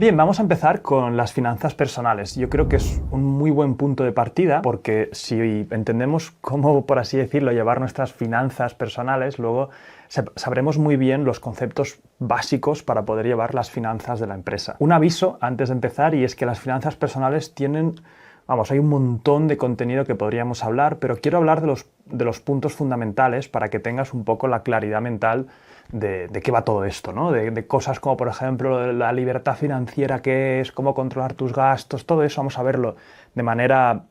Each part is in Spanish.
Bien, vamos a empezar con las finanzas personales. Yo creo que es un muy buen punto de partida porque si entendemos cómo, por así decirlo, llevar nuestras finanzas personales, luego sabremos muy bien los conceptos básicos para poder llevar las finanzas de la empresa. Un aviso antes de empezar, y es que las finanzas personales tienen... Vamos, hay un montón de contenido que podríamos hablar, pero quiero hablar de los puntos fundamentales para que tengas un poco la claridad mental de qué va todo esto, ¿no? De cosas como, por ejemplo, la libertad financiera, qué es, cómo controlar tus gastos, todo eso vamos a verlo de manera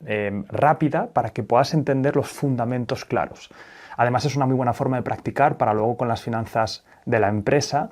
rápida para que puedas entender los fundamentos claros. Además, es una muy buena forma de practicar para luego con las finanzas de la empresa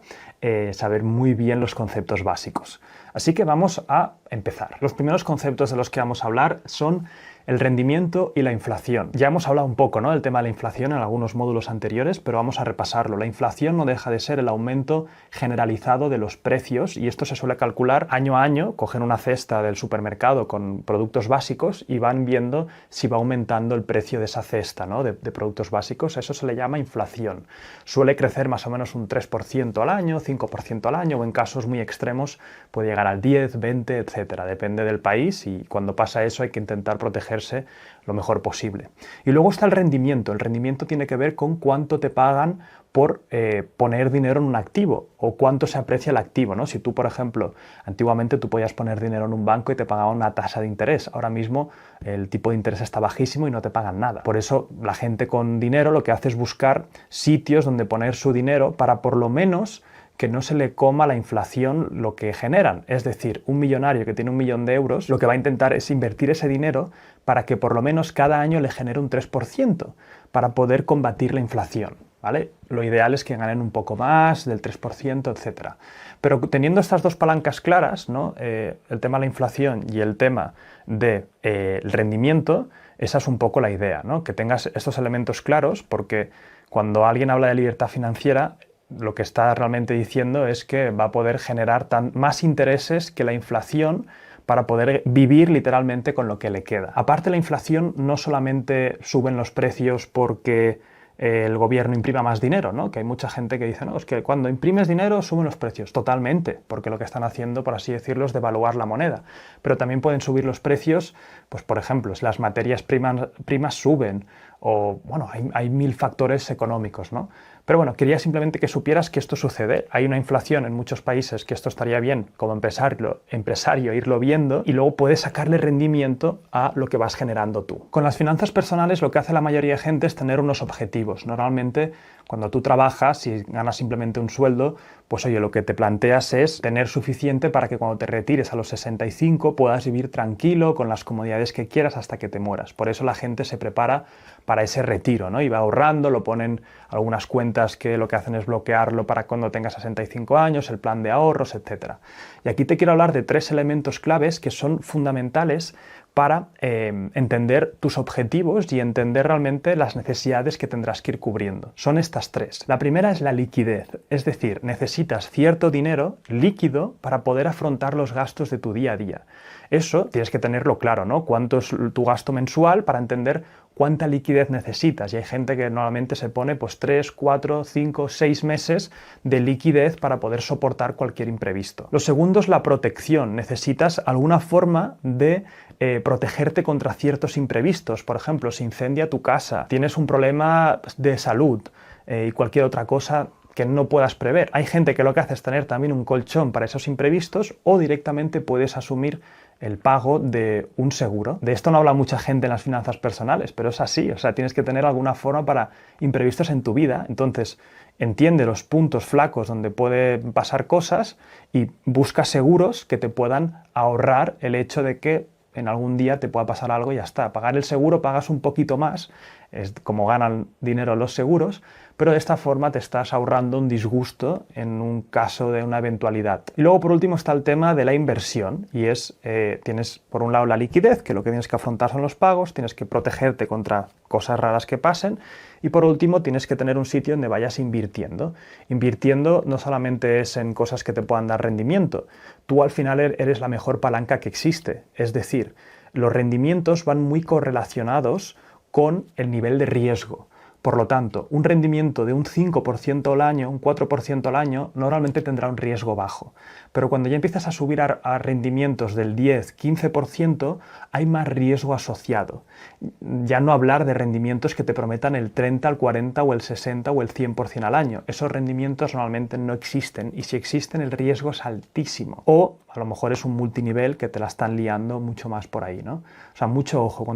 saber muy bien los conceptos básicos. Así que vamos a empezar. Los primeros conceptos de los que vamos a hablar son el rendimiento y la inflación. Ya hemos hablado un poco, ¿no?, del tema de la inflación en algunos módulos anteriores, pero vamos a repasarlo. La inflación no deja de ser el aumento generalizado de los precios y esto se suele calcular año a año. Cogen una cesta del supermercado con productos básicos y van viendo si va aumentando el precio de esa cesta, ¿no?, de productos básicos. Eso se le llama inflación. Suele crecer más o menos un 3% al año, 5% al año, o en casos muy extremos puede llegar al 10, 20, etcétera. Depende del país y cuando pasa eso hay que intentar protegerse lo mejor posible. Y luego está el rendimiento. El rendimiento tiene que ver con cuánto te pagan por poner dinero en un activo o cuánto se aprecia el activo, ¿no? Si tú, por ejemplo, antiguamente tú podías poner dinero en un banco y te pagaban una tasa de interés. Ahora mismo el tipo de interés está bajísimo y no te pagan nada. Por eso la gente con dinero lo que hace es buscar sitios donde poner su dinero para por lo menos que no se le coma la inflación lo que generan. Es decir, un millonario que tiene 1 millón de euros, lo que va a intentar es invertir ese dinero para que por lo menos cada año le genere un 3% para poder combatir la inflación, ¿vale? Lo ideal es que ganen un poco más, del 3%, etc. Pero teniendo estas dos palancas claras, ¿no?, el tema de la inflación y el tema del rendimiento, esa es un poco la idea, ¿no?, que tengas estos elementos claros, porque cuando alguien habla de libertad financiera, lo que está realmente diciendo es que va a poder generar más intereses que la inflación para poder vivir literalmente con lo que le queda. Aparte, la inflación no solamente suben los precios porque el gobierno imprima más dinero, ¿no?, que hay mucha gente que dice, no, es que cuando imprimes dinero suben los precios. Totalmente, porque lo que están haciendo, por así decirlo, es devaluar la moneda. Pero también pueden subir los precios, pues por ejemplo, si las materias primas suben, o bueno, hay mil factores económicos, ¿no? Pero bueno, quería simplemente que supieras que esto sucede. Hay una inflación en muchos países, que esto estaría bien como empresario irlo viendo, y luego puedes sacarle rendimiento a lo que vas generando tú. Con las finanzas personales lo que hace la mayoría de gente es tener unos objetivos. Normalmente cuando tú trabajas y ganas simplemente un sueldo, pues oye, lo que te planteas es tener suficiente para que cuando te retires a los 65 puedas vivir tranquilo, con las comodidades que quieras hasta que te mueras. Por eso la gente se prepara para ese retiro, ¿no? Y va ahorrando, lo ponen algunas cuentas que lo que hacen es bloquearlo para cuando tengas 65 años, el plan de ahorros, etc. Y aquí te quiero hablar de 3 elementos claves que son fundamentales para entender tus objetivos y entender realmente las necesidades que tendrás que ir cubriendo. Son estas 3. La primera es la liquidez, es decir, necesitas cierto dinero líquido para poder afrontar los gastos de tu día a día. Eso tienes que tenerlo claro, ¿no? Cuánto es tu gasto mensual para entender cuánta liquidez necesitas. Y hay gente que normalmente se pone pues 3, 4, 5, 6 meses de liquidez para poder soportar cualquier imprevisto. Lo segundo es la protección. Necesitas alguna forma de protegerte contra ciertos imprevistos. Por ejemplo, si incendia tu casa, tienes un problema de salud y cualquier otra cosa que no puedas prever. Hay gente que lo que hace es tener también un colchón para esos imprevistos, o directamente puedes asumir el pago de un seguro. De esto no habla mucha gente en las finanzas personales, pero es así. O sea, tienes que tener alguna forma para imprevistos en tu vida. Entonces, entiende los puntos flacos donde pueden pasar cosas y busca seguros que te puedan ahorrar el hecho de que en algún día te pueda pasar algo y ya está. Pagar el seguro, pagas un poquito más, es como ganan dinero los seguros, pero de esta forma te estás ahorrando un disgusto en un caso de una eventualidad. Y luego, por último, está el tema de la inversión, y es, tienes por un lado la liquidez, que lo que tienes que afrontar son los pagos, tienes que protegerte contra cosas raras que pasen, y por último tienes que tener un sitio donde vayas invirtiendo. Invirtiendo no solamente es en cosas que te puedan dar rendimiento, tú al final eres la mejor palanca que existe, es decir, los rendimientos van muy correlacionados con el nivel de riesgo. Por lo tanto, un rendimiento de un 5% al año, un 4% al año, normalmente tendrá un riesgo bajo. Pero cuando ya empiezas a subir a rendimientos del 10, 15%, hay más riesgo asociado. Ya no hablar de rendimientos que te prometan el 30, el 40 o el 60 o el 100% al año. Esos rendimientos normalmente no existen, y si existen el riesgo es altísimo. O a lo mejor es un multinivel que te la están liando mucho más por ahí, ¿no? O sea, mucho ojo.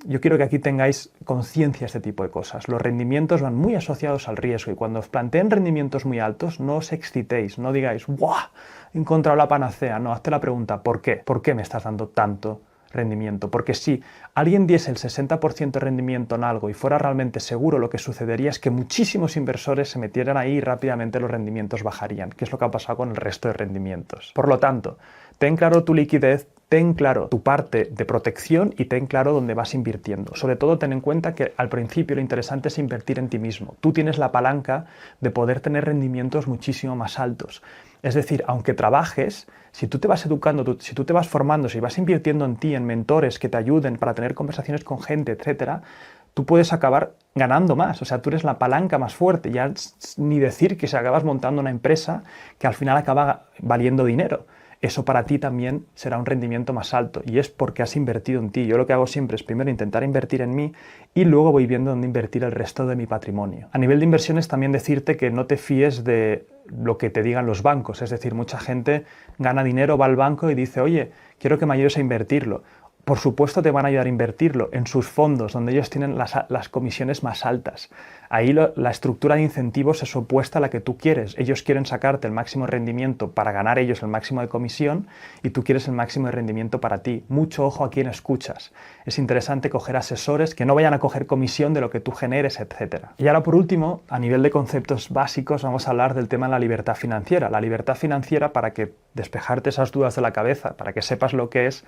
Yo quiero que aquí tengáis conciencia de este tipo de cosas. Los rendimientos van muy asociados al riesgo, y cuando os planteen rendimientos muy altos, no os excitéis, no digáis ¡buah! He encontrado la panacea. No, hazte la pregunta ¿por qué? ¿Por qué me estás dando tanto rendimiento? Porque si alguien diese el 60% de rendimiento en algo y fuera realmente seguro, lo que sucedería es que muchísimos inversores se metieran ahí y rápidamente los rendimientos bajarían, que es lo que ha pasado con el resto de rendimientos. Por lo tanto, ten claro tu liquidez, ten claro tu parte de protección y ten claro dónde vas invirtiendo. Sobre todo ten en cuenta que al principio lo interesante es invertir en ti mismo. Tú tienes la palanca de poder tener rendimientos muchísimo más altos. Es decir, aunque trabajes, si tú te vas educando, si tú te vas formando, si vas invirtiendo en ti, en mentores que te ayuden para tener conversaciones con gente, etcétera, tú puedes acabar ganando más. O sea, tú eres la palanca más fuerte. Ya ni decir que si acabas montando una empresa que al final acaba valiendo dinero. Eso para ti también será un rendimiento más alto, y es porque has invertido en ti. Yo lo que hago siempre es primero intentar invertir en mí y luego voy viendo dónde invertir el resto de mi patrimonio. A nivel de inversiones también decirte que no te fíes de lo que te digan los bancos. Es decir, mucha gente gana dinero, va al banco y dice, oye, quiero que me ayudes a invertirlo. Por supuesto te van a ayudar a invertirlo en sus fondos, donde ellos tienen las comisiones más altas. Ahí la estructura de incentivos es opuesta a la que tú quieres. Ellos quieren sacarte el máximo rendimiento para ganar ellos el máximo de comisión, y tú quieres el máximo de rendimiento para ti. Mucho ojo a quién escuchas. Es interesante coger asesores que no vayan a coger comisión de lo que tú generes, etc. Y ahora, por último, a nivel de conceptos básicos, vamos a hablar del tema de la libertad financiera. La libertad financiera, para que despejarte esas dudas de la cabeza, para que sepas lo que es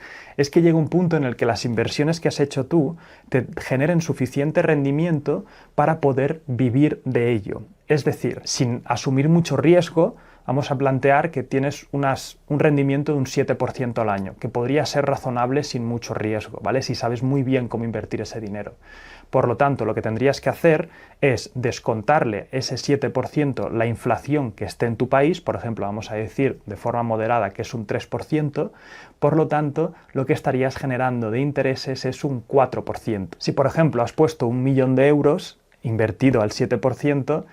que llegue un punto en el que las inversiones que has hecho tú te generen suficiente rendimiento para poder vivir de ello. Es decir, sin asumir mucho riesgo, vamos a plantear que tienes un rendimiento de un 7% al año, que podría ser razonable sin mucho riesgo, ¿vale? Si sabes muy bien cómo invertir ese dinero. Por lo tanto, lo que tendrías que hacer es descontarle ese 7% la inflación que esté en tu país. Por ejemplo, vamos a decir de forma moderada que es un 3%, por lo tanto, lo que estarías generando de intereses es un 4%. Si, por ejemplo, has puesto 1.000.000 de euros invertido al 7%,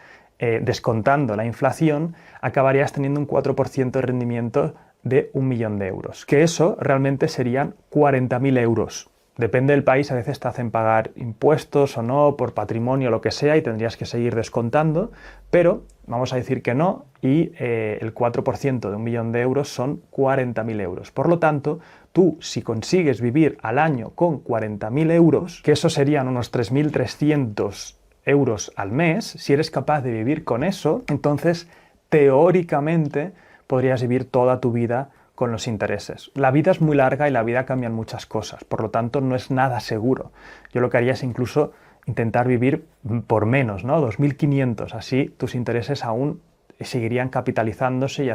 descontando la inflación, acabarías teniendo un 4% de rendimiento de 1.000.000 de euros. Que eso realmente serían 40.000 euros. Depende del país, a veces te hacen pagar impuestos o no, por patrimonio o lo que sea, y tendrías que seguir descontando, pero vamos a decir que no, y el 4% de 1.000.000 de euros son 40.000 euros. Por lo tanto, tú, si consigues vivir al año con 40.000 euros, que eso serían unos 3.300 euros al mes, si eres capaz de vivir con eso, entonces teóricamente podrías vivir toda tu vida con los intereses. La vida es muy larga y la vida cambian muchas cosas, por lo tanto no es nada seguro. Yo lo que haría es incluso intentar vivir por menos, ¿no? 2.500, así tus intereses aún seguirían capitalizándose y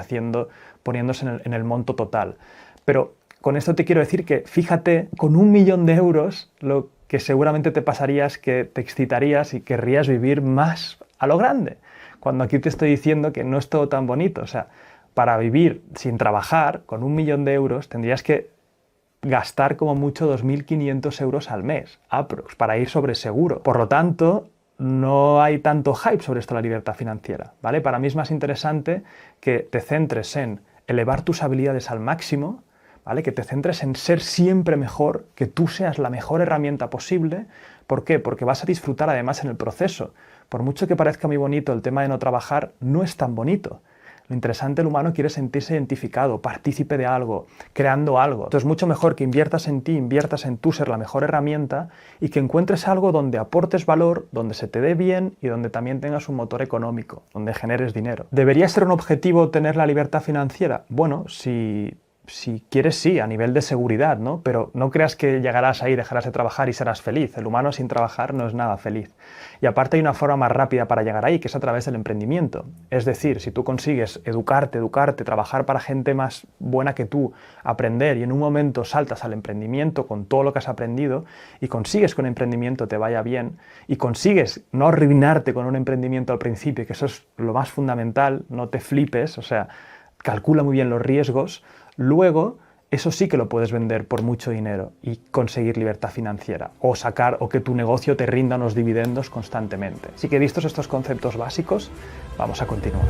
poniéndose en el monto total. Pero con esto te quiero decir que, fíjate, con 1.000.000 de euros, lo que seguramente te pasaría es que te excitarías y querrías vivir más a lo grande, cuando aquí te estoy diciendo que no es todo tan bonito. O sea, para vivir sin trabajar, con 1.000.000 de euros, tendrías que gastar como mucho 2.500 euros al mes, aprox, para ir sobre seguro. Por lo tanto, no hay tanto hype sobre esto de la libertad financiera, ¿vale? Para mí es más interesante que te centres en elevar tus habilidades al máximo, ¿vale? Que te centres en ser siempre mejor, que tú seas la mejor herramienta posible. ¿Por qué? Porque vas a disfrutar además en el proceso. Por mucho que parezca muy bonito el tema de no trabajar, no es tan bonito. Lo interesante, el humano quiere sentirse identificado, partícipe de algo, creando algo. Entonces es mucho mejor que inviertas en ti, inviertas en tú ser la mejor herramienta, y que encuentres algo donde aportes valor, donde se te dé bien y donde también tengas un motor económico, donde generes dinero. ¿Debería ser un objetivo tener la libertad financiera? Bueno, si si quieres, sí, a nivel de seguridad, ¿no? Pero no creas que llegarás ahí, dejarás de trabajar y serás feliz. El humano sin trabajar no es nada feliz. Y aparte hay una forma más rápida para llegar ahí, que es a través del emprendimiento. Es decir, si tú consigues educarte, trabajar para gente más buena que tú, aprender y en un momento saltas al emprendimiento con todo lo que has aprendido y consigues que un emprendimiento te vaya bien y consigues no arruinarte con un emprendimiento al principio, que eso es lo más fundamental, no te flipes, o sea, calcula muy bien los riesgos. Luego, eso sí que lo puedes vender por mucho dinero y conseguir libertad financiera o que tu negocio te rinda unos dividendos constantemente. Así que vistos estos conceptos básicos, vamos a continuar.